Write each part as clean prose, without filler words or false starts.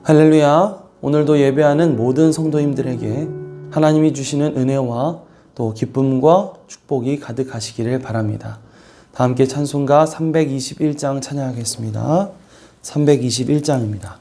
할렐루야. 오늘도 예배하는 모든 성도님들에게 하나님이 주시는 은혜와 또 기쁨과 축복이 가득하시기를 바랍니다. 다 함께 찬송가 321장 찬양하겠습니다. 321장입니다.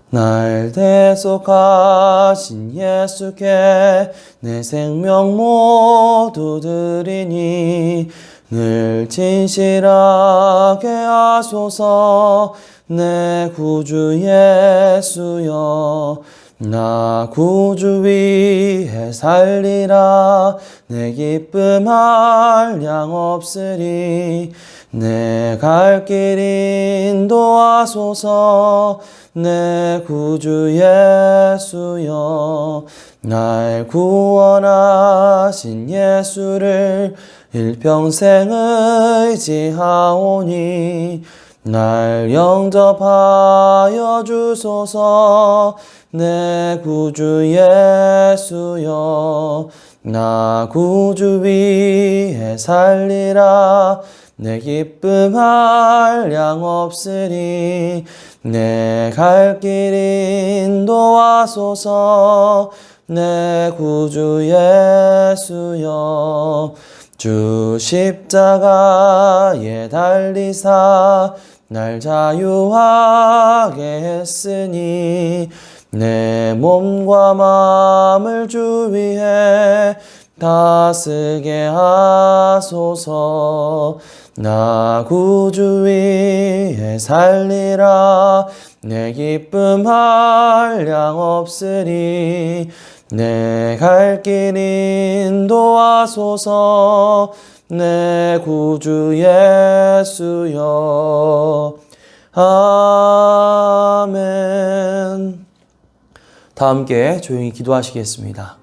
날 대속하신 예수께 내 생명 모두 드리니 늘 진실하게 하소서. 내 구주 예수여, 나 구주 위에 살리라. 내 기쁨 한량 없으리. 내 갈 길 인도하소서. 내 구주 예수여, 날 구원하신 예수를 일평생 의지하오니 날 영접하여 주소서. 내 구주 예수여, 나 구주 위에 살리라. 내 기쁨 한량 없으리. 내 갈 길 인도하소서. 내 구주 예수여, 주 십자가에 달리사 날 자유하게 했으니 내 몸과 마음을 주 위에 다스게 하소서. 나 구주 위에 살리라. 내 기쁨 한량 없으리. 내 갈 길 인도하소서. 내 구주 예수여. 아멘. 다 함께 조용히 기도하시겠습니다.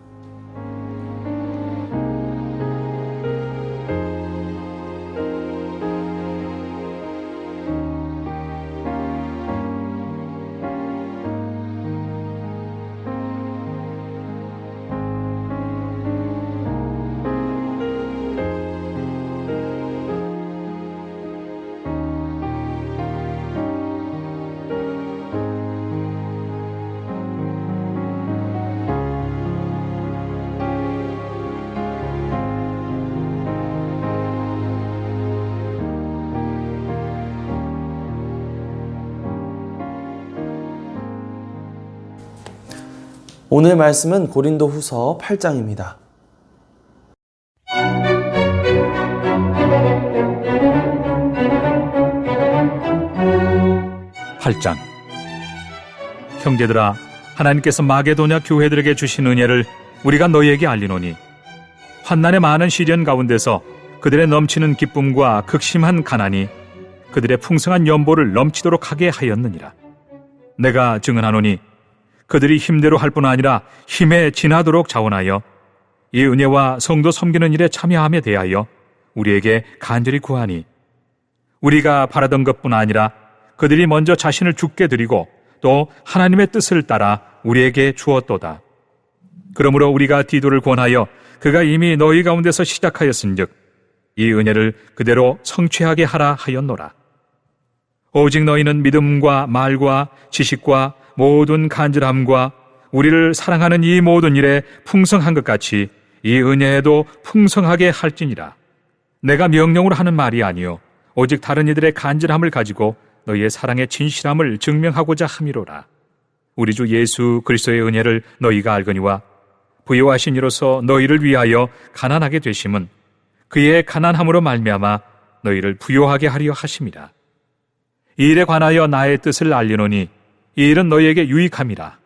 오늘 말씀은 고린도후서 8장입니다. 형제들아, 하나님께서 마게도냐 교회들에게 주신 은혜를 우리가 너희에게 알리노니 환난의 많은 시련 가운데서 그들의 넘치는 기쁨과 극심한 가난이 그들의 풍성한 연보를 넘치도록 하게 하였느니라. 내가 증언하노니 그들이 힘대로 할 뿐 아니라 힘에 지나도록 자원하여 이 은혜와 성도 섬기는 일에 참여함에 대하여 우리에게 간절히 구하니 우리가 바라던 것뿐 아니라 그들이 먼저 자신을 주께 드리고 또 하나님의 뜻을 따라 우리에게 주었도다. 그러므로 우리가 디도를 권하여 그가 이미 너희 가운데서 시작하였은즉 이 은혜를 그대로 성취하게 하라 하였노라. 오직 너희는 믿음과 말과 지식과 모든 간절함과 우리를 사랑하는 이 모든 일에 풍성한 것 같이 이 은혜에도 풍성하게 할지니라. 내가 명령으로 하는 말이 아니요 오직 다른 이들의 간절함을 가지고 너희의 사랑의 진실함을 증명하고자 함이로라. 우리 주 예수 그리스도의 은혜를 너희가 알거니와 부요하신 이로서 너희를 위하여 가난하게 되심은 그의 가난함으로 말미암아 너희를 부요하게 하려 하심이라. 이 일에 관하여 나의 뜻을 알리노니 이 일은 너희에게 유익함이라.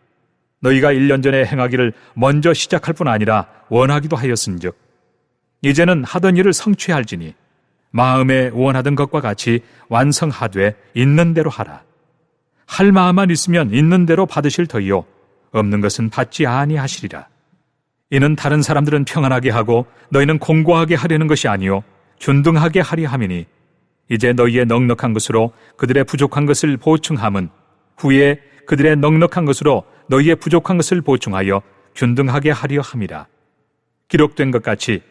너희가 1년 전에 행하기를 먼저 시작할 뿐 아니라 원하기도 하였은즉 이제는 하던 일을 성취할지니 마음에 원하던 것과 같이 완성하되 있는 대로 하라. 할 마음만 있으면 있는 대로 받으실 터이요 없는 것은 받지 아니하시리라. 이는 다른 사람들은 평안하게 하고 너희는 공고하게 하려는 것이 아니요 균등하게 하려 함이니 이제 너희의 넉넉한 것으로 그들의 부족한 것을 보충함은 후에 그들의 넉넉한 것으로 너희의 부족한 것을 보충하여 균등하게 하려 함이라. 기록된 것 같이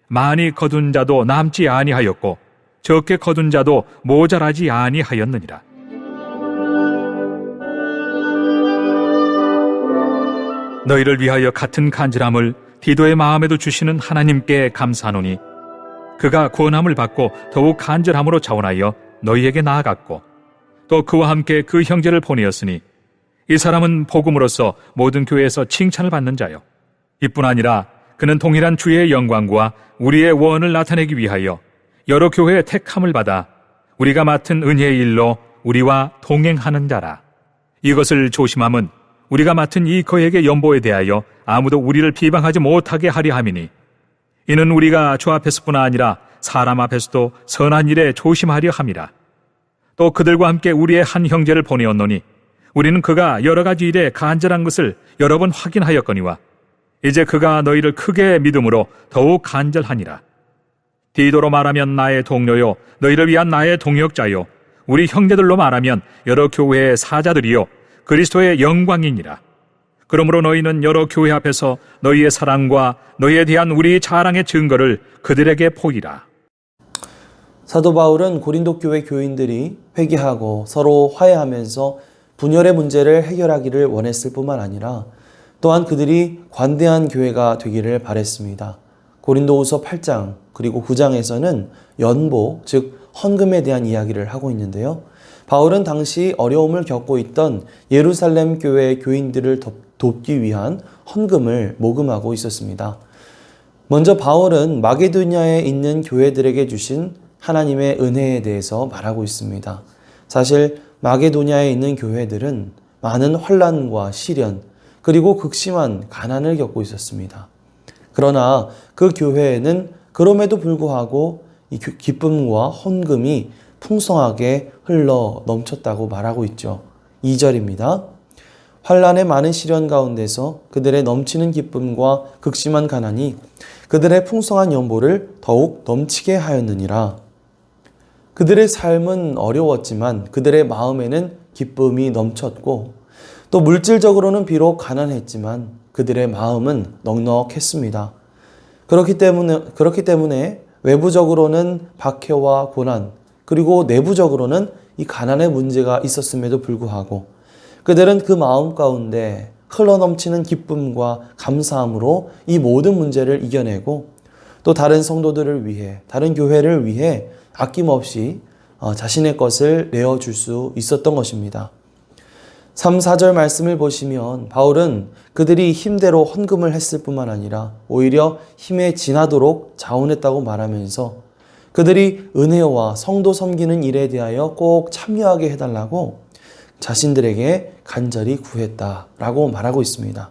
많이 거둔 자도 남지 아니하였고 적게 거둔 자도 모자라지 아니하였느니라. 너희를 위하여 같은 간절함을 디도의 마음에도 주시는 하나님께 감사하노니 그가 구원함을 받고 더욱 간절함으로 자원하여 너희에게 나아갔고 또 그와 함께 그 형제를 보내었으니 이 사람은 복음으로써 모든 교회에서 칭찬을 받는 자요. 이뿐 아니라 그는 동일한 주의 영광과 우리의 원을 나타내기 위하여 여러 교회의 택함을 받아 우리가 맡은 은혜의 일로 우리와 동행하는 자라. 이것을 조심함은 우리가 맡은 이 거액의 연보에 대하여 아무도 우리를 비방하지 못하게 하려 함이니 이는 우리가 주 앞에서뿐 아니라 사람 앞에서도 선한 일에 조심하려 함이라. 또 그들과 함께 우리의 한 형제를 보내었노니 우리는 그가 여러 가지 일에 간절한 것을 여러 번 확인하였거니와 이제 그가 너희를 크게 믿음으로 더욱 간절하니라. 디도로 말하면 나의 동료요 너희를 위한 나의 동역자요 우리 형제들로 말하면 여러 교회의 사자들이요 그리스도의 영광이니라. 그러므로 너희는 여러 교회 앞에서 너희의 사랑과 너희에 대한 우리 자랑의 증거를 그들에게 보이라. 사도 바울은 고린도 교회 교인들이 회개하고 서로 화해하면서 분열의 문제를 해결하기를 원했을 뿐만 아니라 또한 그들이 관대한 교회가 되기를 바랬습니다. 고린도후서 8장 그리고 9장에서는 연보, 즉 헌금에 대한 이야기를 하고 있는데요. 바울은 당시 어려움을 겪고 있던 예루살렘 교회의 교인들을 돕기 위한 헌금을 모금하고 있었습니다. 먼저 바울은 마게도냐에 있는 교회들에게 주신 하나님의 은혜에 대해서 말하고 있습니다. 사실 마게도냐에 있는 교회들은 많은 환난과 시련 그리고 극심한 가난을 겪고 있었습니다. 그러나 그 교회에는 그럼에도 불구하고 이 기쁨과 헌금이 풍성하게 흘러 넘쳤다고 말하고 있죠. 2절입니다. 환난의 많은 시련 가운데서 그들의 넘치는 기쁨과 극심한 가난이 그들의 풍성한 연보를 더욱 넘치게 하였느니라. 그들의 삶은 어려웠지만 그들의 마음에는 기쁨이 넘쳤고 또 물질적으로는 비록 가난했지만 그들의 마음은 넉넉했습니다. 그렇기 때문에 외부적으로는 박해와 고난 그리고 내부적으로는 이 가난의 문제가 있었음에도 불구하고 그들은 그 마음 가운데 흘러넘치는 기쁨과 감사함으로 이 모든 문제를 이겨내고 또 다른 성도들을 위해 다른 교회를 위해 아낌없이 자신의 것을 내어줄 수 있었던 것입니다. 3, 4절 말씀을 보시면 바울은 그들이 힘대로 헌금을 했을 뿐만 아니라 오히려 힘에 지나도록 자원했다고 말하면서 그들이 은혜와 성도 섬기는 일에 대하여 꼭 참여하게 해달라고 자신들에게 간절히 구했다라고 말하고 있습니다.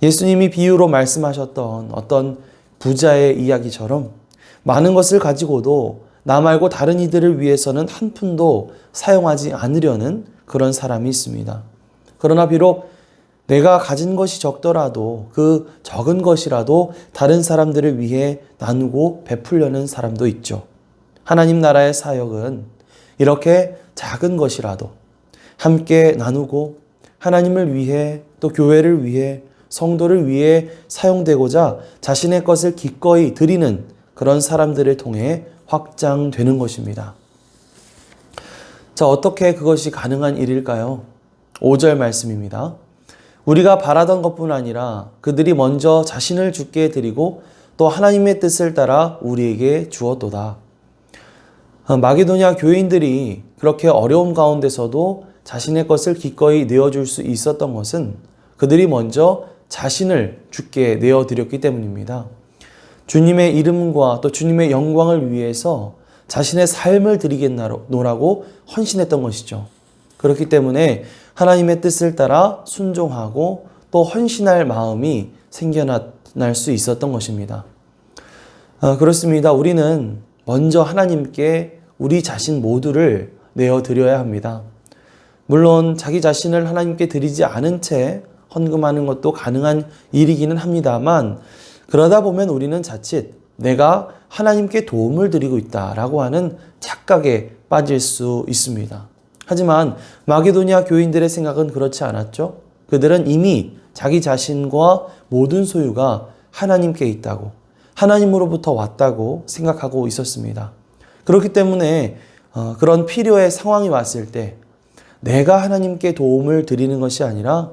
예수님이 비유로 말씀하셨던 어떤 부자의 이야기처럼 많은 것을 가지고도 나 말고 다른 이들을 위해서는 한 푼도 사용하지 않으려는 그런 사람이 있습니다. 그러나 비록 내가 가진 것이 적더라도 그 적은 것이라도 다른 사람들을 위해 나누고 베풀려는 사람도 있죠. 하나님 나라의 사역은 이렇게 작은 것이라도 함께 나누고 하나님을 위해 또 교회를 위해 성도를 위해 사용되고자 자신의 것을 기꺼이 드리는 그런 사람들을 통해 확장되는 것입니다. 자, 어떻게 그것이 가능한 일일까요? 5절 말씀입니다. 우리가 바라던 것뿐 아니라 그들이 먼저 자신을 주께 드리고 또 하나님의 뜻을 따라 우리에게 주었도다. 마게도냐 교인들이 그렇게 어려움 가운데서도 자신의 것을 기꺼이 내어줄 수 있었던 것은 그들이 먼저 자신을 주께 내어드렸기 때문입니다. 주님의 이름과 또 주님의 영광을 위해서 자신의 삶을 드리겠노라고 헌신했던 것이죠. 그렇기 때문에 하나님의 뜻을 따라 순종하고 또 헌신할 마음이 생겨날 수 있었던 것입니다. 그렇습니다. 우리는 먼저 하나님께 우리 자신 모두를 내어드려야 합니다. 물론 자기 자신을 하나님께 드리지 않은 채 헌금하는 것도 가능한 일이기는 합니다만 그러다 보면 우리는 자칫 내가 하나님께 도움을 드리고 있다라고 하는 착각에 빠질 수 있습니다. 하지만 마게도냐 교인들의 생각은 그렇지 않았죠. 그들은 이미 자기 자신과 모든 소유가 하나님께 있다고, 하나님으로부터 왔다고 생각하고 있었습니다. 그렇기 때문에 그런 필요의 상황이 왔을 때 내가 하나님께 도움을 드리는 것이 아니라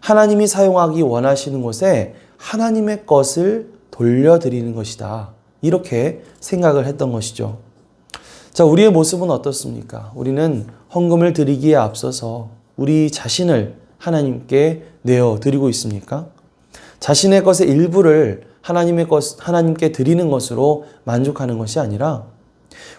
하나님이 사용하기 원하시는 곳에 하나님의 것을 돌려드리는 것이다. 이렇게 생각을 했던 것이죠. 자, 우리의 모습은 어떻습니까? 우리는 헌금을 드리기에 앞서서 우리 자신을 하나님께 내어드리고 있습니까? 자신의 것의 일부를 하나님께 드리는 것으로 만족하는 것이 아니라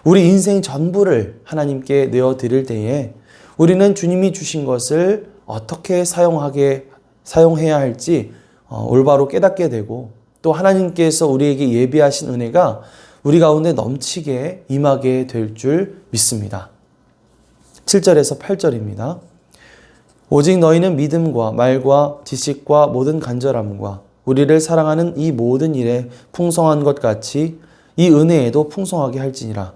우리 인생 전부를 하나님께 내어드릴 때에 우리는 주님이 주신 것을 어떻게 사용해야 할지 올바로 깨닫게 되고 또 하나님께서 우리에게 예비하신 은혜가 우리 가운데 넘치게 임하게 될 줄 믿습니다. 7절에서 8절입니다. 오직 너희는 믿음과 말과 지식과 모든 간절함과 우리를 사랑하는 이 모든 일에 풍성한 것 같이 이 은혜에도 풍성하게 할지니라.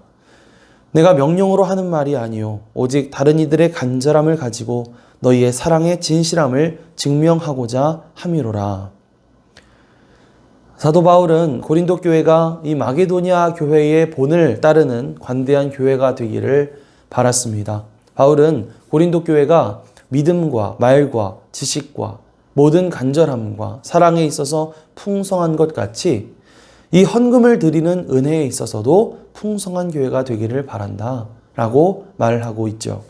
내가 명령으로 하는 말이 아니요 오직 다른 이들의 간절함을 가지고 너희의 사랑의 진실함을 증명하고자 함이로라. 사도 바울은 고린도 교회가 이 마게도니아 교회의 본을 따르는 관대한 교회가 되기를 바랐습니다. 바울은 고린도 교회가 믿음과 말과 지식과 모든 간절함과 사랑에 있어서 풍성한 것 같이 이 헌금을 드리는 은혜에 있어서도 풍성한 교회가 되기를 바란다 라고 말을 하고 있죠.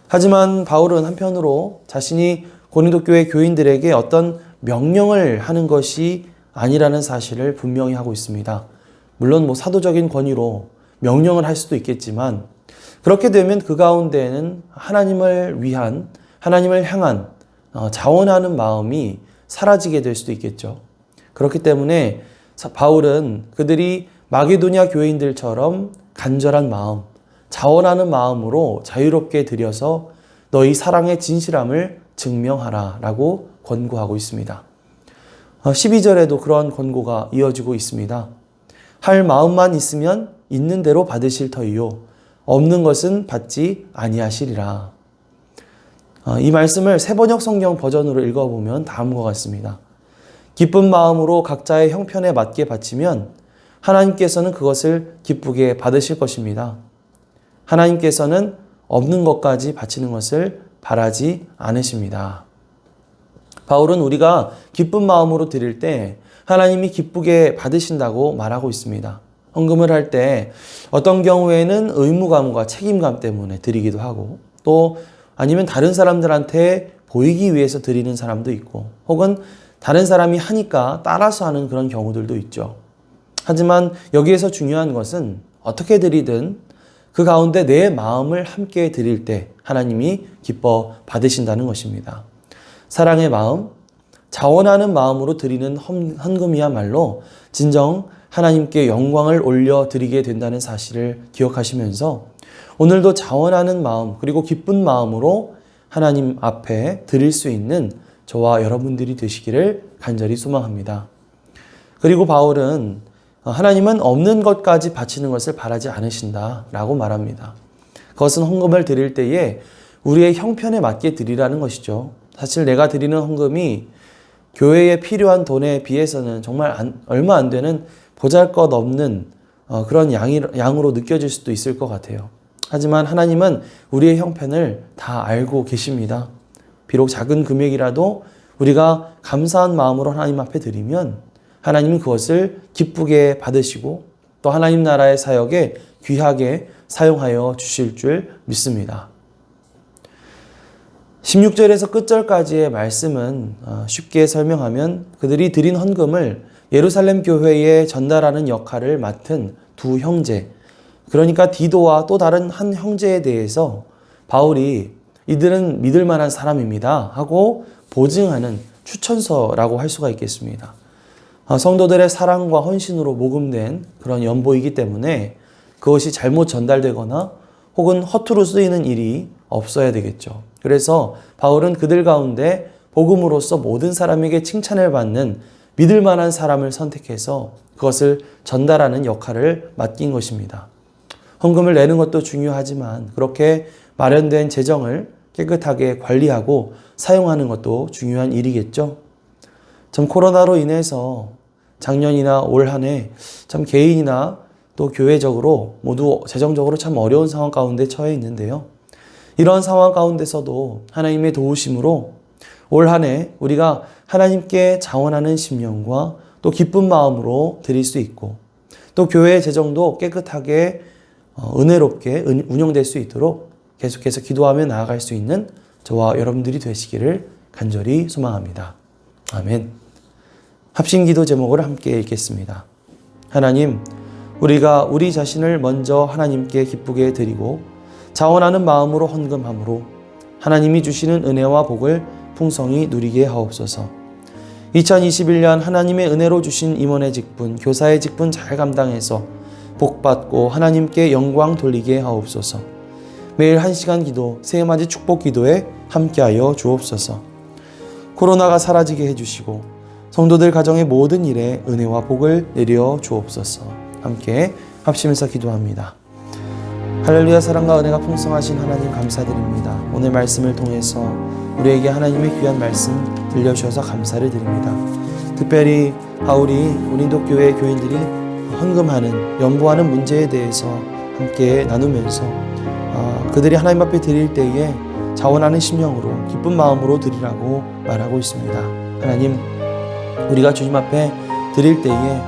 하지만 바울은 한편으로 자신이 고린도 교회 교인들에게 어떤 명령을 하는 것이 아니라는 사실을 분명히 하고 있습니다. 물론 사도적인 권위로 명령을 할 수도 있겠지만 그렇게 되면 그 가운데에는 하나님을 위한, 하나님을 향한 자원하는 마음이 사라지게 될 수도 있겠죠. 그렇기 때문에 바울은 그들이 마게도니아 교인들처럼 간절한 마음, 자원하는 마음으로 자유롭게 드려서 너희 사랑의 진실함을 증명하라 라고 권고하고 있습니다. 12절에도 그러한 권고가 이어지고 있습니다. 할 마음만 있으면 있는 대로 받으실 터이요 없는 것은 받지 아니하시리라. 이 말씀을 새번역 성경 버전으로 읽어보면 다음과 같습니다. 기쁜 마음으로 각자의 형편에 맞게 바치면 하나님께서는 그것을 기쁘게 받으실 것입니다. 하나님께서는 없는 것까지 바치는 것을 바라지 않으십니다. 바울은 우리가 기쁜 마음으로 드릴 때 하나님이 기쁘게 받으신다고 말하고 있습니다. 헌금을 할 때 어떤 경우에는 의무감과 책임감 때문에 드리기도 하고 또 아니면 다른 사람들한테 보이기 위해서 드리는 사람도 있고 혹은 다른 사람이 하니까 따라서 하는 그런 경우들도 있죠. 하지만 여기에서 중요한 것은 어떻게 드리든 그 가운데 내 마음을 함께 드릴 때 하나님이 기뻐 받으신다는 것입니다. 사랑의 마음, 자원하는 마음으로 드리는 헌금이야말로 진정 하나님께 영광을 올려드리게 된다는 사실을 기억하시면서 오늘도 자원하는 마음 그리고 기쁜 마음으로 하나님 앞에 드릴 수 있는 저와 여러분들이 되시기를 간절히 소망합니다. 그리고 바울은 하나님은 없는 것까지 바치는 것을 바라지 않으신다라고 말합니다. 그것은 헌금을 드릴 때에 우리의 형편에 맞게 드리라는 것이죠. 사실 내가 드리는 헌금이 교회에 필요한 돈에 비해서는 정말 얼마 안 되는 보잘것없는 그런 양으로 느껴질 수도 있을 것 같아요. 하지만 하나님은 우리의 형편을 다 알고 계십니다. 비록 작은 금액이라도 우리가 감사한 마음으로 하나님 앞에 드리면 하나님은 그것을 기쁘게 받으시고 또 하나님 나라의 사역에 귀하게 사용하여 주실 줄 믿습니다. 16절에서 끝절까지의 말씀은 쉽게 설명하면 그들이 드린 헌금을 예루살렘 교회에 전달하는 역할을 맡은 두 형제, 그러니까 디도와 또 다른 한 형제에 대해서 바울이 이들은 믿을 만한 사람입니다 하고 보증하는 추천서라고 할 수가 있겠습니다. 성도들의 사랑과 헌신으로 모금된 그런 연보이기 때문에 그것이 잘못 전달되거나 혹은 허투루 쓰이는 일이 없어야 되겠죠. 그래서 바울은 그들 가운데 복음으로써 모든 사람에게 칭찬을 받는 믿을 만한 사람을 선택해서 그것을 전달하는 역할을 맡긴 것입니다. 헌금을 내는 것도 중요하지만 그렇게 마련된 재정을 깨끗하게 관리하고 사용하는 것도 중요한 일이겠죠. 참 코로나로 인해서 작년이나 올 한 해 참 개인이나 또 교회적으로 모두 재정적으로 참 어려운 상황 가운데 처해 있는데요. 이런 상황 가운데서도 하나님의 도우심으로 올 한 해 우리가 하나님께 자원하는 심령과 또 기쁜 마음으로 드릴 수 있고 또 교회의 재정도 깨끗하게 은혜롭게 운영될 수 있도록 계속해서 기도하며 나아갈 수 있는 저와 여러분들이 되시기를 간절히 소망합니다. 아멘. 합심기도 제목을 함께 읽겠습니다. 하나님, 우리가 우리 자신을 먼저 하나님께 기쁘게 드리고 자원하는 마음으로 헌금함으로 하나님이 주시는 은혜와 복을 풍성히 누리게 하옵소서. 2021년 하나님의 은혜로 주신 임원의 직분, 교사의 직분 잘 감당해서 복받고 하나님께 영광 돌리게 하옵소서. 매일 1시간 기도, 새해맞이 축복 기도에 함께하여 주옵소서. 코로나가 사라지게 해주시고 성도들 가정의 모든 일에 은혜와 복을 내려 주옵소서. 함께 합심해서 기도합니다. 할렐루야. 사랑과 은혜가 풍성하신 하나님 감사드립니다. 오늘 말씀을 통해서 우리에게 하나님의 귀한 말씀 들려주셔서 감사를 드립니다. 특별히 우리 고린도 교회 교인들이 헌금하는, 연보하는 문제에 대해서 함께 나누면서 그들이 하나님 앞에 드릴 때에 자원하는 심령으로 기쁜 마음으로 드리라고 말하고 있습니다. 하나님, 우리가 주님 앞에 드릴 때에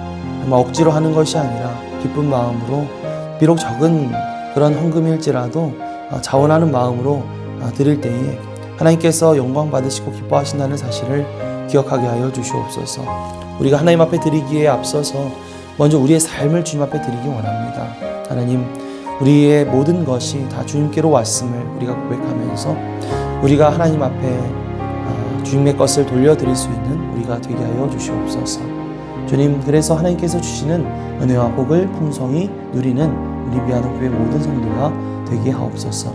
억지로 하는 것이 아니라 기쁜 마음으로, 비록 적은 그런 헌금일지라도 자원하는 마음으로 드릴 때에 하나님께서 영광 받으시고 기뻐하신다는 사실을 기억하게 하여 주시옵소서. 우리가 하나님 앞에 드리기에 앞서서 먼저 우리의 삶을 주님 앞에 드리기 원합니다. 하나님, 우리의 모든 것이 다 주님께로 왔음을 우리가 고백하면서 우리가 하나님 앞에 주님의 것을 돌려드릴 수 있는 우리가 되게 하여 주시옵소서. 주님, 그래서 하나님께서 주시는 은혜와 복을 풍성히 누리는 우리 미아노교회 모든 성도가 되게 하옵소서.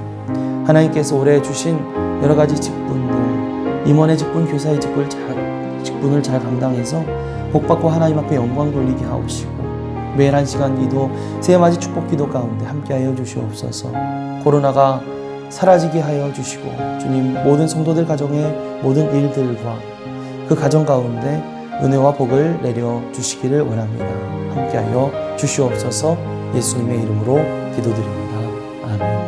하나님께서 올해 주신 여러 가지 직분들, 임원의 직분, 교사의 직분을 잘 감당해서 복받고 하나님 앞에 영광 돌리게 하옵시고 매일 1시간 기도, 새해맞이 축복 기도 가운데 함께하여 주시옵소서. 코로나가 사라지게 하여 주시고 주님, 모든 성도들 가정의 모든 일들과 그 가정 가운데 은혜와 복을 내려 주시기를 원합니다. 함께하여 주시옵소서. 예수님의 이름으로 기도드립니다. 아멘.